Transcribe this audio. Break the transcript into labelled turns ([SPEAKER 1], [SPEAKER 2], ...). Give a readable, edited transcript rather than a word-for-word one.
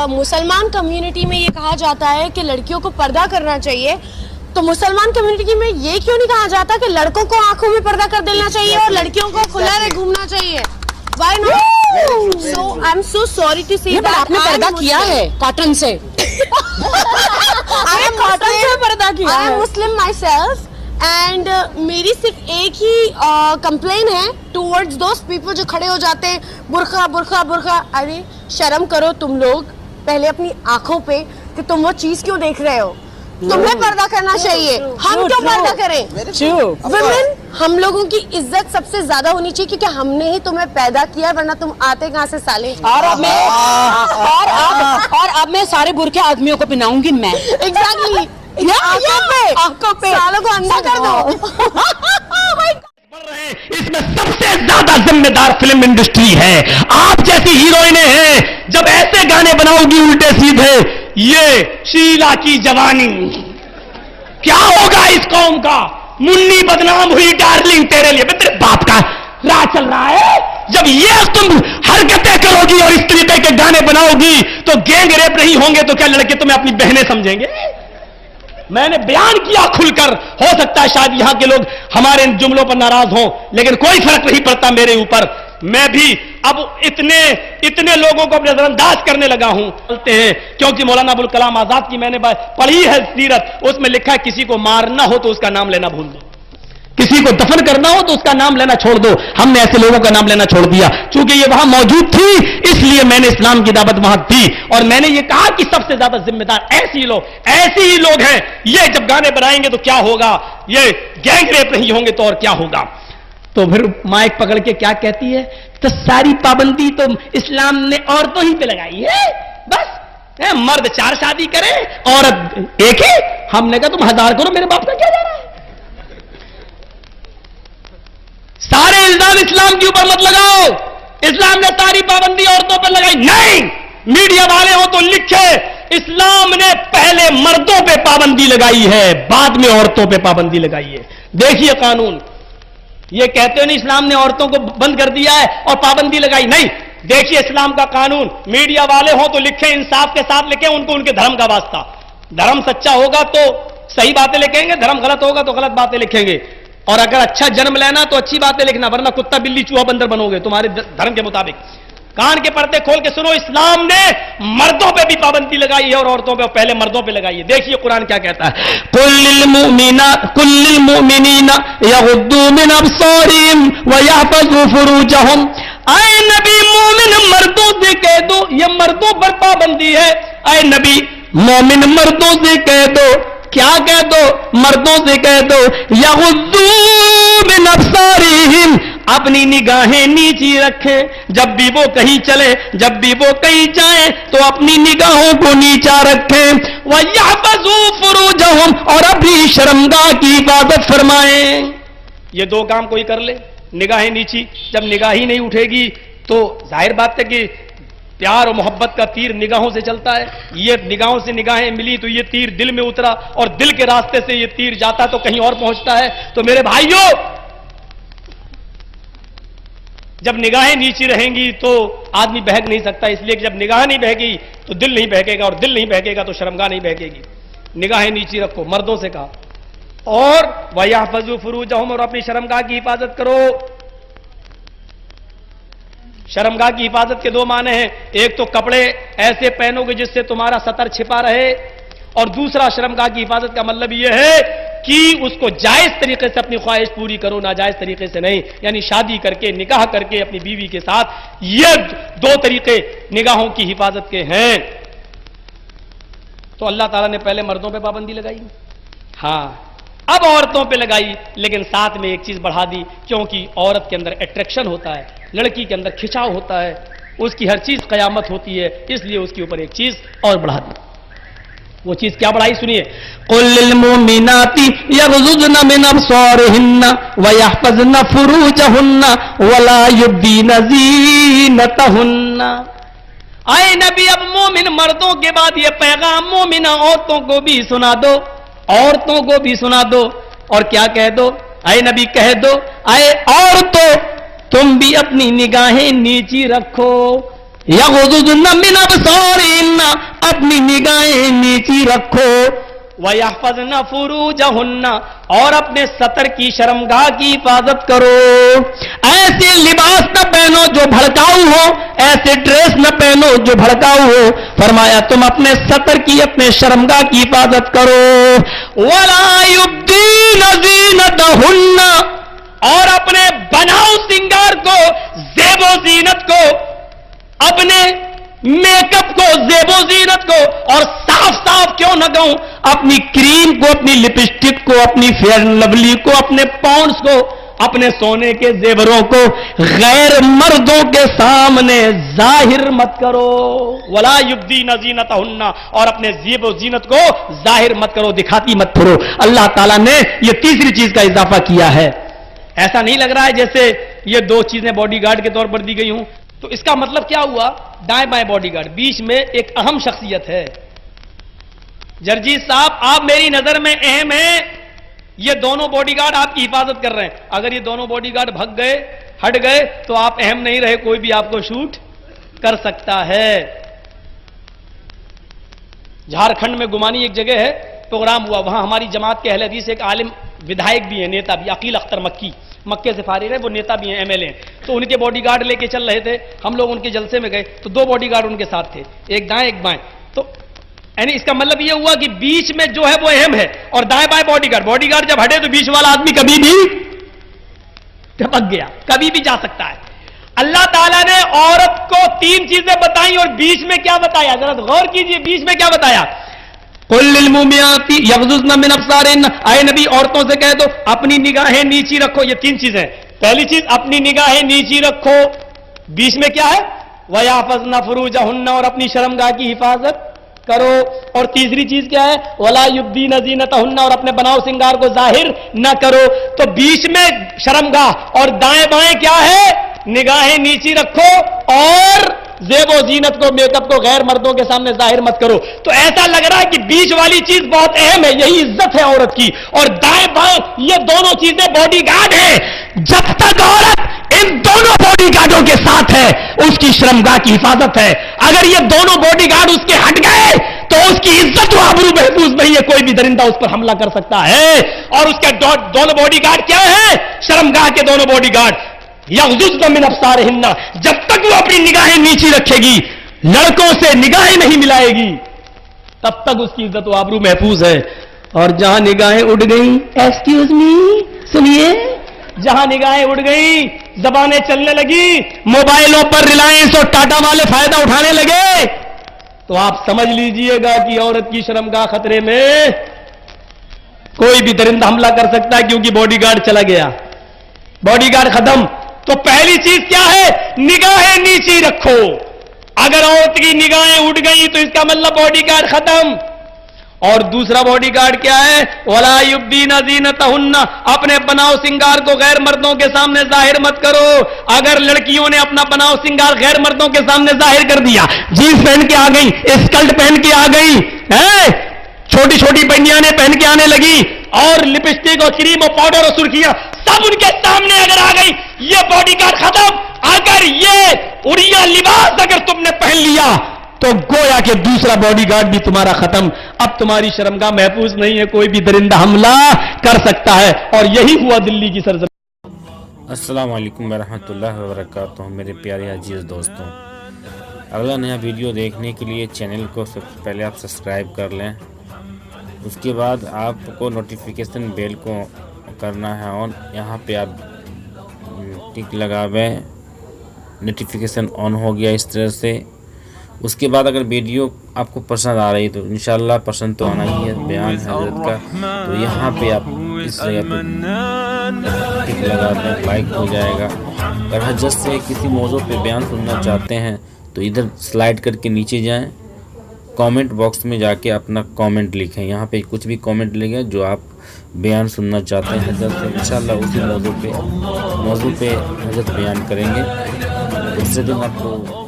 [SPEAKER 1] मुसलमान कम्युनिटी में ये कहा जाता है कि लड़कियों को पर्दा करना चाहिए, तो मुसलमान कम्युनिटी में ये क्यों नहीं कहा जाता कि लड़कों को आंखों में पर्दा कर देना चाहिए और लड़कियों को खुला रहे घूमना चाहिए? Why not? So I'm so sorry to say that
[SPEAKER 2] आपने पर्दा किया है कॉटन से।
[SPEAKER 1] I am
[SPEAKER 2] कॉटन से पर्दा किया
[SPEAKER 1] I am
[SPEAKER 2] है।
[SPEAKER 1] Muslim myself and मेरी सिर्फ एक ही कंप्लेन है towards those people जो खड़े हो जाते हैं बुर्का बुर्का बुर्का। अरे शर्म करो तुम लोग पहले अपनी आंखों पे कि तुम वो चीज क्यों देख रहे हो। तुम्हें पर्दा करना चाहिए, हम क्यों पर्दा करें? वुमेन, हम लोगों की इज्जत सबसे ज्यादा होनी चाहिए क्योंकि हमने ही तुम्हें पैदा किया, वरना तुम आते कहाँ से साले।
[SPEAKER 2] और अब मैं सारे बुरके आदमियों को पहनाऊंगी मैं।
[SPEAKER 1] एग्जैक्टली आंखों पे सालों को अंधा कर दो।
[SPEAKER 3] इसमें सबसे ज्यादा जिम्मेदार फिल्म इंडस्ट्री है। आप जैसी हीरोइनें हैं, जब ऐसे गाने बनाओगी उल्टे सीधे, ये शीला की जवानी, क्या होगा इस कौम का? मुन्नी बदनाम हुई डार्लिंग तेरे लिए, तेरे बाप का राह चल रहा है। जब ये तुम हरकतें करोगी और इस तरीके के गाने बनाओगी तो गैंग रेप नहीं होंगे तो क्या लड़के तुम्हें अपनी बहनें समझेंगे? मैंने बयान किया खुलकर, हो सकता है शायद यहां के लोग हमारे इन जुमलों पर नाराज हों, लेकिन कोई फर्क नहीं पड़ता मेरे ऊपर। मैं भी अब इतने लोगों को अपने नजरअंदाज करने लगा हूं बोलते हैं, क्योंकि मौलाना अबुल कलाम आजाद की मैंने पढ़ी है सीरत, उसमें लिखा है किसी को मारना हो तो उसका नाम लेना भूल दो, किसी को दफन करना हो तो उसका नाम लेना छोड़ दो। हमने ऐसे लोगों का नाम लेना छोड़ दिया, चूंकि ये वहां मौजूद थी इसलिए मैंने इस्लाम की दावत वहां दी। और मैंने ये कहा कि सबसे ज्यादा जिम्मेदार ऐसे ही लोग हैं। ये जब गाने बनाएंगे तो क्या होगा, ये गैंग रेप नहीं होंगे तो और क्या होगा। तो फिर माइक पकड़ के क्या कहती है, तो सारी पाबंदी तो इस्लाम ने औरतों ही पे लगाई है, बस मर्द 4 शादी करे औरत एक ही। हमने कहा तुम 1000 करो, मेरे बाप का क्या जा रहा है। सारे इल्जाम इस्लाम के ऊपर मत लगाओ, इस्लाम ने सारी पाबंदी औरतों पर लगाई नहीं। मीडिया वाले हो तो लिखे, इस्लाम ने पहले मर्दों पे पाबंदी लगाई है, बाद में औरतों पे पाबंदी लगाई है। देखिए कानून, ये कहते हो नहीं इस्लाम ने औरतों को बंद कर दिया है और पाबंदी लगाई, नहीं। देखिए इस्लाम का कानून, मीडिया वाले हो तो लिखे, इंसाफ के साथ लिखे, उनको उनके धर्म का वास्ता। धर्म सच्चा होगा तो सही बातें लिखेंगे, धर्म गलत होगा तो गलत बातें लिखेंगे। और अगर अच्छा जन्म लेना तो अच्छी बातें लिखना, वरना कुत्ता बिल्ली चूहा बंदर बनोगे तुम्हारे धर्म के मुताबिक। कान के पर्दे खोल के सुनो, इस्लाम ने मर्दों पे भी पाबंदी लगाई है और औरतों पे, पहले मर्दों पे लगाई है। देखिए कुरान क्या कहता है, कुल्लिल मुमिनीना यगुद्दू मिन अब्सारिहिम व यहफज़ू फुरूजहुम। आए नबी, मोमिन मर्दों से कह दो, ये मर्दों पर पाबंदी है। आए नबी, मोमिन मर्दों से कह दो, क्या कह दो, मर्दों से कह दो, यगुद्दू मिन अब्सारिहिम, अपनी निगाहें नीची रखें। जब भी वो कहीं चले, जब भी वो कहीं जाए तो अपनी निगाहों को नीचा रखें। वयहफज़ू फुरूजहुम, और अपनी शर्मगाह की हिफाजत फरमाएं। ये 2 काम कोई कर ले, निगाहें नीची, जब निगाह ही नहीं उठेगी तो जाहिर बात है कि प्यार और मोहब्बत का तीर निगाहों से चलता है। ये निगाहों से निगाहें मिली तो ये तीर दिल में उतरा, और दिल के रास्ते से ये तीर जाता तो कहीं और पहुंचता है। तो मेरे भाइयों, जब निगाहें नीची रहेंगी तो आदमी बहक नहीं सकता, इसलिए कि जब निगाह नहीं बहगी तो दिल नहीं बहकेगा, और दिल नहीं बहकेगा तो शर्मगाह नहीं बहकेगी। निगाहें नीची रखो, मर्दों से कहा। और वयहफज़ू फुरूजहुम, और अपनी शर्मगाह की हिफाजत करो। शर्मगाह की हिफाजत के 2 माने हैं, एक तो कपड़े ऐसे पहनोगे जिससे तुम्हारा सतर छिपा रहे, और दूसरा शर्मगाह की हिफाजत का मतलब यह है कि उसको जायज तरीके से अपनी ख्वाहिश पूरी करो, नाजायज तरीके से नहीं। यानी शादी करके, निकाह करके अपनी बीवी के साथ। ये 2 तरीके निगाहों की हिफाजत के हैं। तो अल्लाह ताला ने पहले मर्दों पे पाबंदी लगाई, हां, अब औरतों पे लगाई, लेकिन साथ में एक चीज बढ़ा दी, क्योंकि औरत के अंदर अट्रैक्शन होता है, लड़की के अंदर खिंचाव होता है, उसकी हर चीज कयामत होती है, इसलिए उसके ऊपर एक चीज और बढ़ा दी। वो चीज क्या बढ़ाई सुनिए, कुल्लिल मुमिनाती यगज़ुज़्न मिन अब्सारिहिन्ना व यहफ़ज़्न फुरूजहुन्ना वला युब्दीन ज़ीनतहुन्ना। आए नबी, अब मोमिन मर्दों के बाद ये पैगाम मोमिना औरतों को भी सुना दो, औरतों को भी सुना दो। और क्या कह दो, आए नबी कह दो, आए औरतों तुम भी अपनी निगाहें नीची रखो। यग़ुज़्ज़ुन मिन अब्सारिहिन्ना, अपनी निगाहें नीची रखो, वयहफ़ज़्न फ़ुरूजहुन्ना, और अपने सतर की शर्मगाह की हिफाजत करो। ऐसे लिबास न पहनो जो भड़काऊ हो, ऐसे ड्रेस न पहनो जो भड़काऊ हो। फरमाया तुम अपने सतर की, अपने शर्मगाह की हिफाजत करो। वला युब्दीन ज़ीनतहुन्ना, और अपने बनाओ सिंगार को, ज़ेबो ज़ीनत को, अपने मेकअप को, ज़ेबो ज़ीनत को, और साफ साफ क्यों न कहूं, अपनी क्रीम को, अपनी लिपस्टिक को, अपनी फेयर एंड लवली को, अपने पाउंड्स को, अपने सोने के जेवरों को गैर मर्दों के सामने जाहिर मत करो। वला युब्दीन ज़ीनतहुन्ना, और अपने ज़ेबो ज़ीनत को जाहिर मत करो, दिखाती मत फिरो। अल्लाह ताला ने यह तीसरी चीज का इजाफा किया है। ऐसा नहीं लग रहा है जैसे ये दो चीजें बॉडीगार्ड के तौर पर दी गई हूं। तो इसका मतलब क्या हुआ, दाएं बाएं बॉडीगार्ड, बीच में एक अहम शख्सियत है। जरजीत साहब, आप मेरी नजर में अहम हैं, ये दोनों बॉडीगार्ड आपकी हिफाजत कर रहे हैं। अगर ये दोनों बॉडीगार्ड भाग गए, हट गए, तो आप अहम नहीं रहे, कोई भी आपको शूट कर सकता है। झारखंड में गुमानी एक जगह है, प्रोग्राम हुआ, वहां हमारी जमात के अहले हदीस एक आलिम विधायक भी है, नेता भी, अकील अख्तर मक्की, मक्के से फारिग है, वो नेता भी हैं, एमएलए हैं। तो उनके बॉडीगार्ड लेके चल रहे थे, हम लोग उनके जलसे में गए तो दो बॉडीगार्ड उनके साथ थे, एक दाएं एक बाएं। तो यानी इसका मतलब ये हुआ कि बीच में जो है वो अहम है, और दाएं बाएं बॉडीगार्ड जब हटे तो बीच वाला आदमी कभी भी टपक गया, कभी भी जा सकता है। अल्लाह ताला ने औरत को तीन चीजें बताई और बीच में क्या बताया, जरा गौर कीजिए, बीच में क्या बताया। कुल लिल मुमिनाती यग़ज़ुज़्न मिन अब्सारिहिन्ना, आए नबी औरतों से कह दो अपनी निगाहें नीची रखो। ये तीन चीजें, पहली चीज अपनी निगाहें नीची रखो, बीच में क्या है, वयहफ़ज़्न फ़ुरूजहुन्ना, और अपनी शर्मगाह की हिफाजत करो, और तीसरी चीज क्या है, वला युब्दीन ज़ीनतहुन्ना, और अपने बनाओ सिंगार को जाहिर न करो। तो बीच में शर्मगाह और दाएं बाएं क्या है, निगाहें नीची रखो, और ज़ेबो ज़ीनत को, मेकअप को गैर मर्दों के सामने जाहिर मत करो। तो ऐसा लग रहा है कि बीच वाली चीज बहुत अहम है, यही इज्जत है औरत की, और दाएं बाएं ये दोनों चीजें बॉडीगार्ड है। जब तक औरत इन दोनों बॉडीगार्डों के साथ है, उसकी शर्मगाह की हिफाजत है। अगर ये दोनों बॉडीगार्ड उसके हट गए तो उसकी इज्जत व आबरू महफूज नहीं है, कोई भी दरिंदा उस पर हमला कर सकता है। और उसके दोनों बॉडीगार्ड क्या है, शर्मगाह के दोनों बॉडीगार्ड, यग़ज़ुज़्न मिन अब्सारिहिन्ना, जब तक वो अपनी निगाहें नीची रखेगी, लड़कों से निगाहें नहीं मिलाएगी, तब तक उसकी इज्जत व आबरू महफूज है। और जहां निगाहें उड़ गई, एक्सक्यूज मी, सुनिए, जहां निगाहें उड़ गई, जबानें चलने लगी, मोबाइलों पर रिलायंस और टाटा वाले फायदा उठाने लगे, तो आप समझ लीजिएगा कि औरत की शर्मगाह खतरे में। कोई भी दरिंदा हमला कर सकता है, क्योंकि बॉडीगार्ड चला गया, बॉडीगार्ड खत्म। तो पहली चीज क्या है, निगाहें नीची रखो। अगर औरत की निगाहें उठ गई तो इसका मतलब बॉडीगार्ड खत्म। और दूसरा बॉडीगार्ड क्या है, वला युब्दीन ज़ीनतहुन्ना, अपने बनाओ सिंगार को गैर मर्दों के सामने जाहिर मत करो। अगर लड़कियों ने अपना बनाओ सिंगार गैर मर्दों के सामने जाहिर कर दिया, जीन्स पहन के आ गई, स्कर्ट पहन के आ गई है, छोटी छोटी बनियानें पहन के आने लगी, और लिपस्टिक और क्रीम और पाउडर और सुर्खियां सब उनके सामने अगर आ गई, ये बॉडीगार्ड खत्म। अगर ये उड़िया लिबास अगर तुमने पहन लिया तो गोया के दूसरा बॉडीगार्ड भी तुम्हारा खत्म। अब तुम्हारी शर्मगाह महफूज नहीं है, कोई भी दरिंदा हमला कर सकता है। और यही हुआ दिल्ली की सरजमीन।
[SPEAKER 4] अस्सलाम वालेकुम रहमतुल्लाहि व बरकातुहू। मेरे प्यारे अजीज दोस्तों, अगला नया वीडियो देखने के लिए चैनल को सबसे पहले आप सब्सक्राइब कर लें, उसके बाद आपको नोटिफिकेशन बेल को करना है ऑन, यहाँ पे आप टिक लगावें, नोटिफिकेशन ऑन हो गया इस तरह से। उसके बाद अगर वीडियो आपको पसंद आ रही तो इंशाल्लाह पसंद तो आना ही है, बयान हजरत का, तो यहाँ पे आप इस जगह पे टिक लगा दें, लाइक हो जाएगा। अगर हजरत से किसी मौजू पे बयान सुनना चाहते हैं तो इधर स्लाइड करके नीचे जाएं, कमेंट बॉक्स में जाके अपना कमेंट लिखें, यहाँ पे कुछ भी कमेंट लिखें जो आप बयान सुनना चाहते हैं हजरत से, इंशाल्लाह उसी मौजू पे हजरत बयान करेंगे। उससे दिन आपको